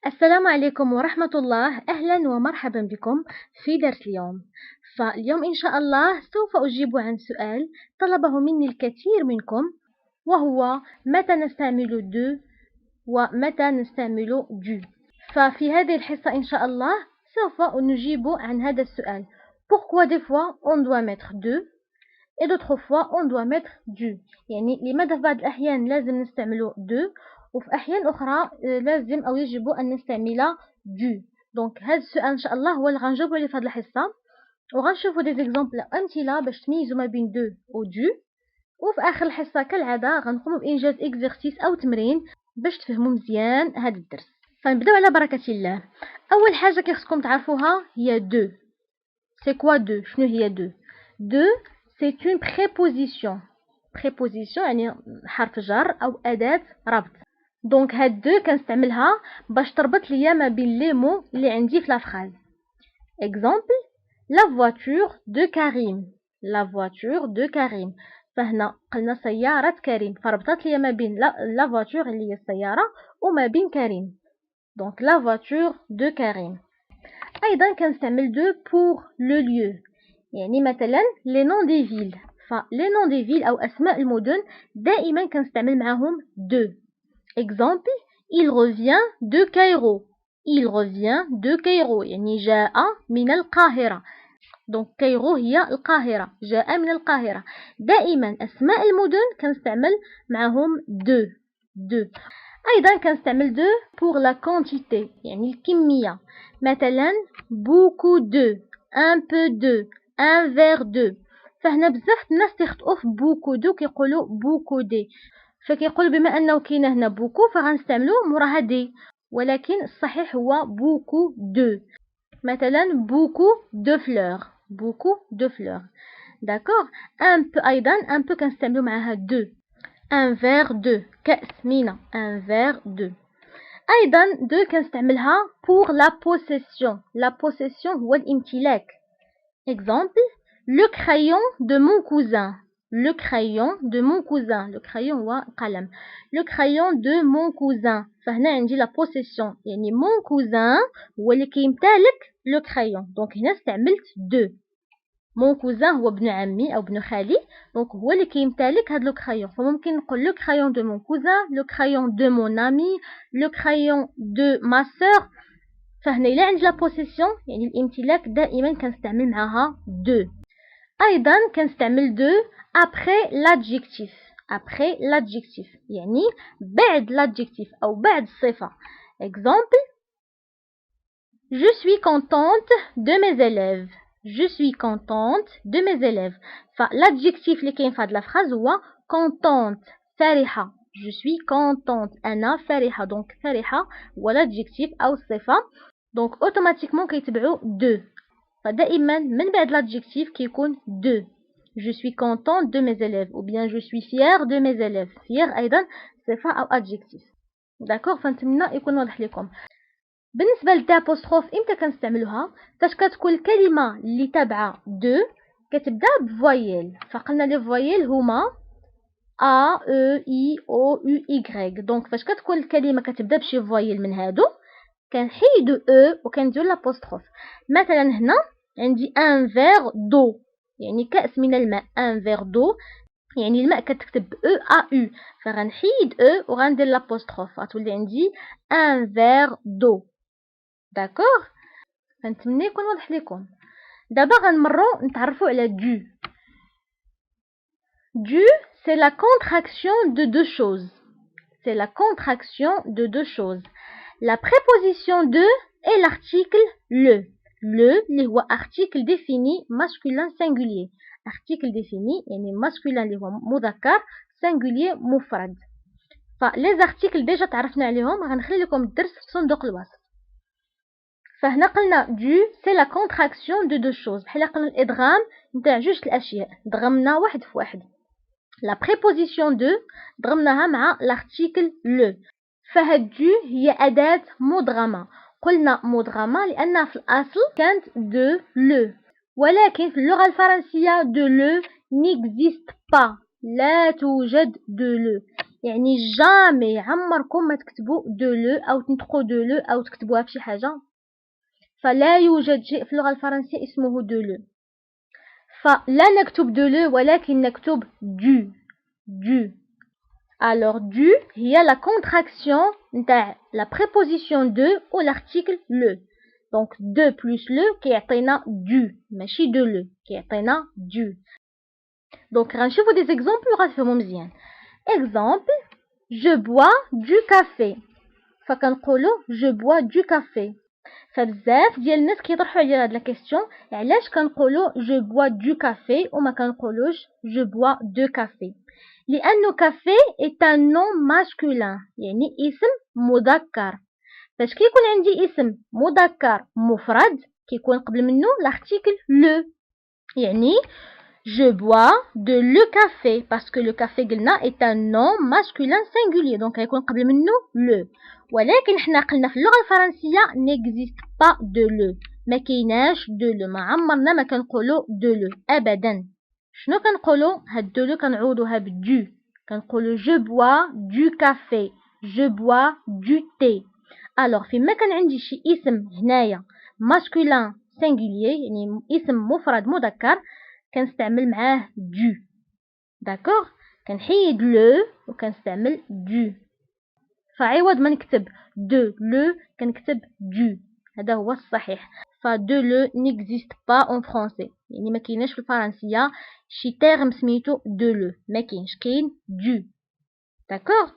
السلام عليكم ورحمة الله. أهلا ومرحبا بكم في درس اليوم. فاليوم إن شاء الله سوف أجيب عن سؤال طلبه مني الكثير منكم، وهو متى نستعمل دو ومتى نستعمل دو. ففي هذه الحصة إن شاء الله سوف نجيب عن هذا السؤال. Pourquoi des fois on doit mettre de et d'autres fois on doit mettre du؟ يعني لماذا في بعض الأحيان لازم نستعمل de وفي أحيان أخرى لازم أو يجب أن نستعمل du. دونك هذا السؤال إن شاء الله هو اللي غنجاوبو عليه في هذه الحصة، وغنشوفو دي زيكزامبل أمثلة باش تميزو ما بين دو و du. وفي آخر الحصة كالعادة غنقومو بإنجاز إكزرسيس أو تمرين باش تفهمو مزيان هذا الدرس. فنبداو على بركة الله. أول حاجة كيخصكم تعرفوها هي دو. سي كوا دو؟ شنو هي دو؟ دو c'est une préposition. préposition يعني حرف جر أو أداة ربط. دونك هاد دو كنستعملها باش تربط ليا ما بين لي مو اللي عندي في لافراز. exemple la voiture de Karim. la voiture de Karim. فهنا قلنا سيارة كريم، فربطت ليا ما بين la voiture اللي هي السيارة وما بين كريم. دونك la voiture de Karim. أيضا كنستعمل دو pour le lieu. يعني مثلا les noms des villes. les noms des villes أو أسماء المدن دائما كنستعمل معهم de. exemple il revient de Cairo. il revient de Cairo يعني جاء من القاهرة. donc كايرو هي القاهرة، جاء من القاهرة. دائما أسماء المدن كنستعمل معهم de. أيضا كنستعمل de pour la quantité يعني الكمية. مثلا beaucoup de، un peu de، un verre de. فهنا بزاف الناس تخطئوا في بوكو دو كيقولوا بوكو دي، فكيقولوا بما انه كاينه هنا بوكو فغنستعملوا موراها دي، ولكن الصحيح هو بوكو دو. مثلا بوكو دو فلور، بوكو دو فلور. داكوغ. ان بو ايضا ان بو كنستعملوا معاها دو. ان فير دو، كاس مينا، ان فير دو. ايضا دو كنستعملها pour la possession. la possession هو الامتلاك. exemple le crayon de mon cousin. le crayon de mon cousin. le crayon هو قلم. le crayon de mon cousin. فهنا عندي la possession يعني mon cousin هو اللي كيمتلك le crayon. دونك هنا استعملت de. mon cousin هو ابن عمي أو ابن خالي، دونك هو اللي كيمتلك هاد لو كرايون. فممكن نقول le crayon de mon cousin، le crayon de mon ami، le crayon de ma sœur. فهنا إلا عندي la possession يعني الامتلاك دائما كنستعمل معها de. أيضا كنستعمل de après l'adjectif. après l'adjectif يعني بعد l'adjectif أو بعد الصفة. exemple je suis contente de mes élèves. je suis contente de mes élèves. فالadjectif اللي كاين في هاد الفراز هو contente، فرحة. je suis contente، أنا فرحة. دونك فرحة هو l'adjectif أو الصفة، دونك automatiquement كيتبعو de. فدائما من بعد l'adjectif كيكون de. je suis contente de mes élèves ou bien je suis fière de mes élèves. fière أيضا صفة أو adjectif. داكوغ. فنتمنى يكون واضح لكم. بالنسبة للدابوستروف امتى كنستعملوها؟ فاش كتكون الكلمة اللي تابعة دو كتبدا بفويل. فقلنا لي فويل هما ا او اي او يو اي. دونك فاش كتكون الكلمة كتبدا بشي فويل من هادو كنحيدو او وكنديرو لابوستروف. مثلا هنا عندي ان فير دو يعني كأس من الماء. ان فير دو يعني الماء كتكتب او ا يو، فغنحيد او وغندير لابوستروف غتولي عندي ان فير دو. داكوغ. فنتمنى يكون واضح لكم. دابا غنمرو نتعرفوا على دو. دو c'est la contraction de deux choses. c'est la contraction de deux choses. la préposition de et l'article le. le اللي هو article défini masculin singulier. article défini يعني masculin اللي هو مذكر، singulier مفرد. فلي زارتيكل ديجا تعرفنا عليهم، غنخلي لكم الدرس في صندوق الوصف. فهنا قلنا دو سي لا كونتراكسيون دو دو شوز، بحال قلنا الادغام نتاع جوج الاشياء، ضغمنا واحد في واحد. لا بريبوزيسيون دو ضغمناها مع لارتيكل لو. فهاد دو هي اداة مدغمة. قلنا مدغمة لانها في الاصل كانت دو لو، ولكن في اللغة الفرنسية دو لو نيكزيست با، لا توجد دو لو. يعني جامي عمركم ما تكتبوا دو لو أو تنطقوا دو لو أو تكتبوها بشي حاجة. فلا يوجد شيء في اللغة الفرنسية اسمه دو لو. فلا نكتب دو لو ولكن نكتب دو. Alors du هي la contraction نتاع la préposition de ou l'article le. Donc de plus le كيعطينا du ماشي de le كيعطينا du. Donc غنشوفوا des exemples وغتفهموا مزيان. Exemple je bois du café. فكنقولوا je bois du café. فبزاف ديال الناس كيطرحوا عليا هاد لا كيسيون علاش كنقولوا je bois du café وما كنقولوش je bois de café. لأنه كافي est un nom masculin يعني اسم مذكر. فاش كيكون عندي اسم مذكر مفرد كيكون قبل منه l'article le. يعني je bois de le café parce que le café قلنا est un nom masculin singulier donc كيكون قبل منه le. ولكن حنا قلنا في اللغة الفرنسية n'existe pas de le ما كايناش de le ما عمرنا ما كنقولوا de le أبدا. شنو كنقولوا هاد دو لو كنعوضوها بدو كنقولوا je bois du café je bois du thé. alors فيما كان عندي شي اسم هنايا masculin singulier يعني اسم مفرد مذكر كنستعمل معاه du. داكوغ كنحيد لو وكنستعمل du. فعوض ما نكتب دو لو كنكتب du. هذا هو الصحيح. فدو لو n'existe pas en français يعني ما كايناش في الفرنسيه شي تيرم سميتو دو لو ما كاينش كاين دو. داكوغ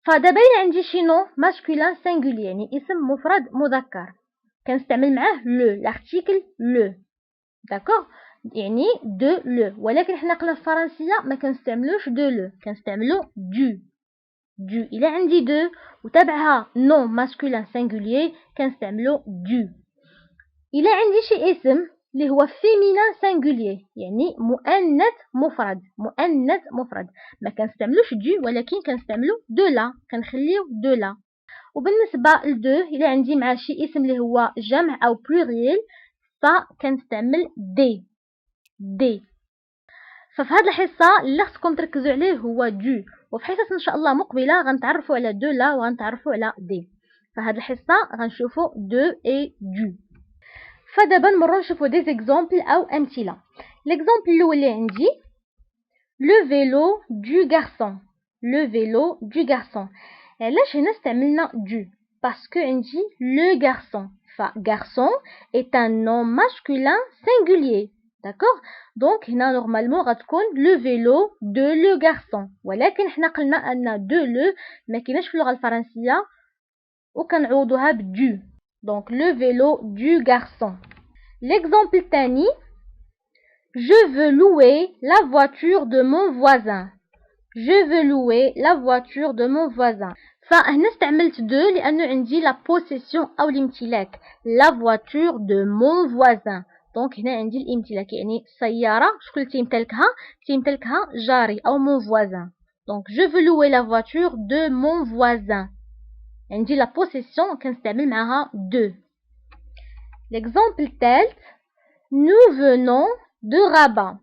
فدابا عندي شي نو ماسكولين سينغولي يعني اسم مفرد مذكر كنستعمل معاه لو لارتيكل لو. داكوغ يعني دو لو ولكن حنا قلنا في الفرنسيه ما كنستعملوش دو لو كنستعملو دو. إلا عندي دو وتابعها نو ماسكولين سينغولي كنستعملو دو. إلا عندي شي اسم اللي هو فيمينان سينغولي يعني مؤنث مفرد ما كنستعملوش دو ولكن كنستعملو دو لا كنخليو دو لا. وبالنسبه لدو إلا عندي مع شي اسم اللي هو جمع او بلوريال فكنستعمل دي. ففي هذه الحصه اللي خصكم تركزوا عليه هو دو وفي حصص ان شاء الله مقبله غنتعرفوا على دو لا وغنتعرفوا على دي. فهاد الحصه غنشوفوا دو اي دو. فدابا نمروا نشوفوا دي زيكزامبل او امثله. ليكزامبل الاول اللي عندي لو فيلو دو غارسون. لو فيلو دو غارسون علاش هنا استعملنا دو باسكو عندي لو غارسون. فغارسون est un nom masculin singulier. داكوغ دونك هنا نورمالمون غتكون لو فيلو دو لو غارسون ولكن حنا قلنا ان دو لو ما كايناش في اللغه الفرنسيه وكنعوضوها بدو. Donc le vélo du garçon. L'exemple tani je veux louer la voiture de mon voisin. Je veux louer la voiture de mon voisin. فهنا استعملت دو لأنه عندي la possession أو الامتلاك la voiture de mon voisin. Donc هنا عندي الامتلاك يعني سيارة شكون اللي تيمتلكها جاري أو mon voisin. Donc je veux louer la voiture de mon voisin. عندي لا بوسيسيون كنستعمل معاها دو. ليكزامبل الثالث nous venons de Rabat.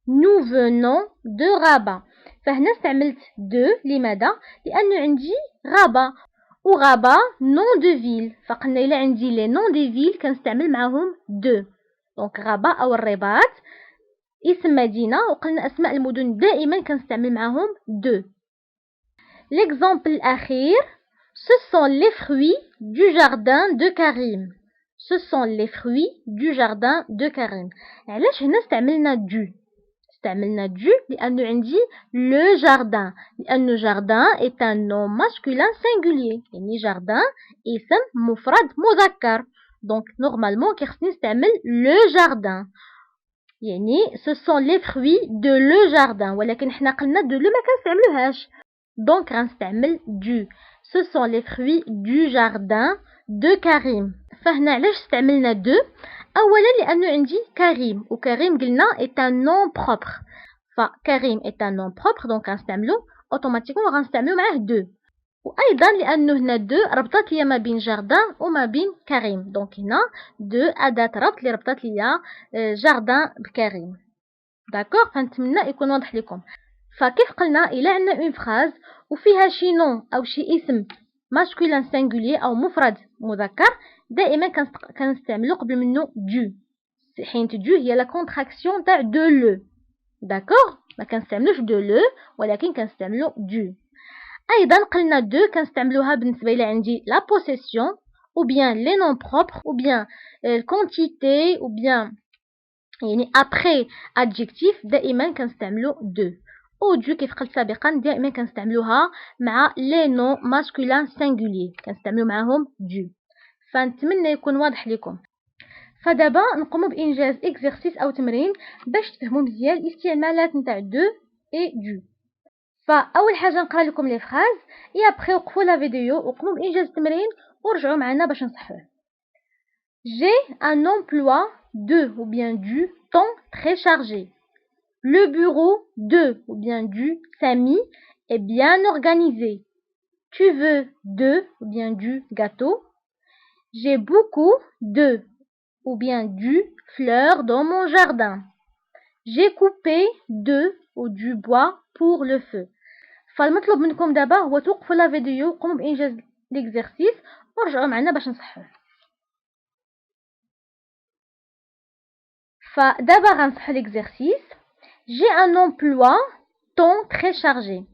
nous venons de Rabat. فهنا استعملت دو لماذا؟ لأنه عندي غابة وغابة نون دو فيل فقلنا إلا عندي لي نون دي فيل كنستعمل معاهم دو. دونك غابة أو الرباط اسم مدينة وقلنا أسماء المدن دائما كنستعمل معاهم دو. ليكزامبل الأخير Ce sont les fruits du jardin de Karim. Ce sont les fruits du jardin de Karim. علاش هنا استعملنا دو لأنه عندي le jardin لأنه jardin est un nom masculin singulier يعني jardin اسم مفرد مذكر donc normalement كيخصني نستعمل le jardin يعني ce sont les fruits de le jardin ولكن حنا قلنا دو ما كنستعملوهاش donc غنستعمل دو. Ce sont les fruits du jardin de Karim. فهنا علاش استعملنا دو؟ أولا لأنه عندي كريم وكريم قلنا est un nom propre. فكريم est un nom propre donc غنستعملو اوتوماتيكمون غنستعملو معاه دو. وأيضا لأنه هنا دو ربطت ليا ما بين جاردان وما بين كريم دونك هنا دو أداة ربط اللي ربطت ليا جاردان بكريم. داكوغ فنتمنى يكون واضح لكم. فكيف قلنا إلا عندنا اون فراز وفيها شي نون أو شي اسم ماسكولين سينغولي أو مفرد مذكر، دائما كنستعملو قبل منه دو، حيت دو هي لا كونتراكسيون تاع دو لو. داكوغ، ما كنستعملوش دو لو ولكن كنستعملو دو. ايضا قلنا دو كنستعملوها بالنسبه الى عندي لا بوسيسيون او بيان لي نون بروبر او بيان الكونتيتي او بيان يعني ابري ادجيكتيف دائما كنستعملو دو. او دو كيف قلت سابقا دائما كنستعملوها مع لي نون ماسكولين سينغولي، كنستعملو معاهم دو. فنتمنى يكون واضح لكم. فدابا نقوموا بانجاز اكزرسيس او تمرين باش تفهموا مزيان الاستعمالات نتاع دو اي دو. فاول حاجه نقرا لكم لي فراز اي ابري وقفوا لا فيديو وقوموا بانجاز التمرين ورجعوا معنا باش نصحوه. J'ai un emploi de ou bien du temps très chargé. Le bureau de ou bien du Samy est bien organisé. Tu veux de ou bien du gâteau. J'ai beaucoup de ou bien du fleurs dans mon jardin. J'ai coupé de ou du bois pour le feu. فالمطلوب منكم دابا هو توقفوا لا فيديو وقوموا بانجاز ليكزرسيس ورجعوا معنا باش نصحوه. فدابا غنصحوا ليكزرسيس. جي ان امبلوا طون تري شارجي.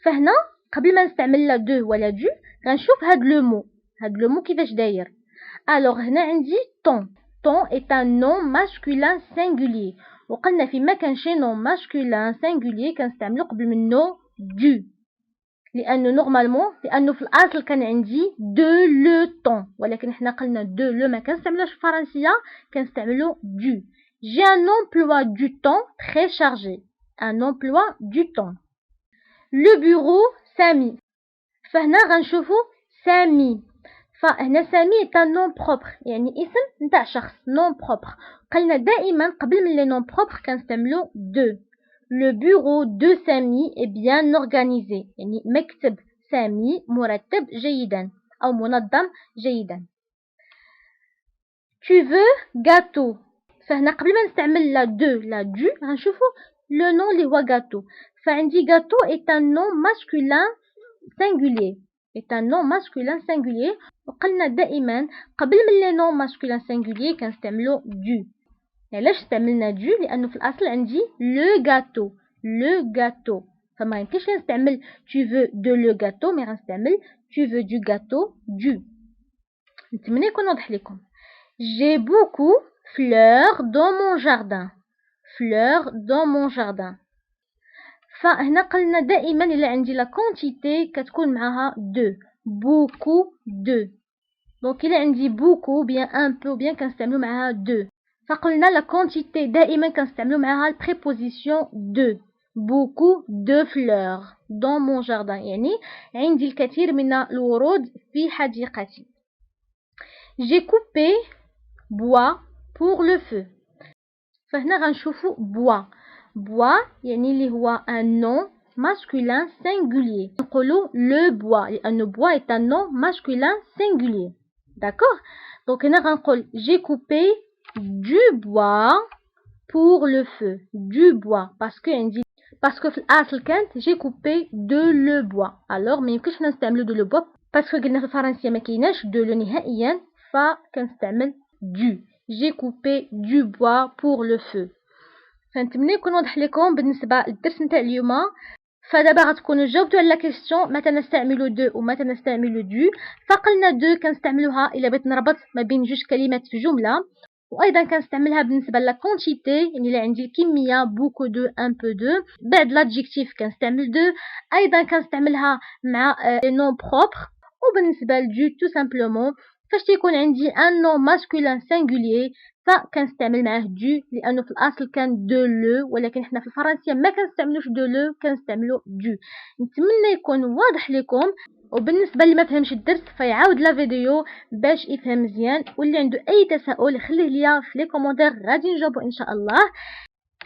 فهنا قبل ما نستعمل لا دو ولا دو غنشوف هاد لو مو كيفاش داير. الوغ هنا عندي طون est un nom masculin singulier، وقلنا فيما كان شي نون ماسكولين سينغولي كنستعملو قبل منه دو، لانه في الاصل كان عندي دو لو طون، ولكن حنا قلنا دو لو ما كنستعملوش في الفرنسيه، كنستعملو دو. J'ai un emploi du temps très chargé. Un emploi du temps. Le bureau Samy. فهنا غنشوفو سامي. فهنا سامي est un nom propre، يعني اسم نتاع شخص nom propre. قلنا دائما قبل من les noms propres كنستعملو de. Le bureau de Samy est bien organisé، يعني مكتب سامي مرتب جيدا أو منظم جيدا. Tu veux gâteau. فهنا قبل ما نستعمل لا دو لا دو غنشوفو لو نون اللي هو غاتو. فعندي غاتو est un nom masculin singulier، est un nom masculin singulier، وقلنا دائما قبل من لي نون ماسكولين سينغولي كنستعملو دو. علاش استعملنا دو؟ لانه في الاصل عندي لو غاتو، فما يمكنش نستعمل tu veux de le gâteau، مي غنستعمل tu veux du gâteau دو. نتمنى يكون واضح لكم. J'ai beaucoup fleurs dans mon jardin. Fleurs dans mon jardin. فهنا قلنا دائما إلا عندي لا كونتيتي كتكون معها دو. beaucoup de. دونك إلا عندي beaucoup bien un peu bien كنستعملو معها دو. فقلنا لا كونتيتي دائما كنستعملو معها البريبوزيسيون دو. beaucoup de fleurs dans mon jardin، يعني عندي الكثير من الورود في حديقتي. J'ai coupé bois pour le feu. فهنا غنشوفو bois يعني اللي هو un nom masculin singulier، نقولو le bois لأنه bois est un nom masculin singulier. d'accord. donc هنا غنقول j'ai coupé du bois pour le feu. du bois parce que في الأصل كانت j'ai coupé de le bois. alors ما يمكنش نستعملو de le bois parce que قلنا في الفرنسية ما كايناش de le نهائيا، فكنستعمل du. J'ai coupé du bois pour le feu. فنتمنى يكون واضح لكم بالنسبة للدرس نتاع اليوم. فدابا غتكونوا جاوبتوا على لا كيسيون متى نستعملوا دو ومتى نستعملوا دو. فقلنا دو كنستعملوها الا بغيت نربط ما بين جوج كلمات في جمله، وايضا كنستعملها بالنسبه لا كونتيتي، يعني الا عندي الكميه بوكو دو ان بو دو. بعد لادجيكتيف كنستعمل دو. ايضا كنستعملها مع لي نون بروبر. وبالنسبه لدو تو سامبلومون فاش تيكون عندي ان نون ماسكولين سينغولي فكنستعمل معاه دو، لانه في الاصل كان دو لو، ولكن حنا في الفرنسيه ما كنستعملوش دو لو، كنستعملو دو. نتمنى يكون واضح لكم. وبالنسبه اللي ما فهمش الدرس فيعاود لا فيديو باش يفهم مزيان، واللي عنده اي تساؤل خليه ليا في لي كومونتير غادي نجاوبو ان شاء الله.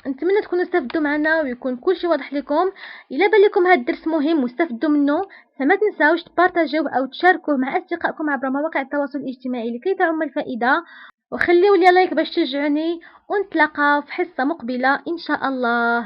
نتمنى تكونوا استفدتوا معنا ويكون كلشي واضح لكم. الا بان لكم هذا الدرس مهم واستفدتوا منه فما تنساوش تبارطاجيوه او تشاركوه مع اصدقائكم عبر مواقع التواصل الاجتماعي لكي تعم الفائده، وخليوا لي لايك باش تشجعوني، ونتلاقاو في حصه مقبله ان شاء الله.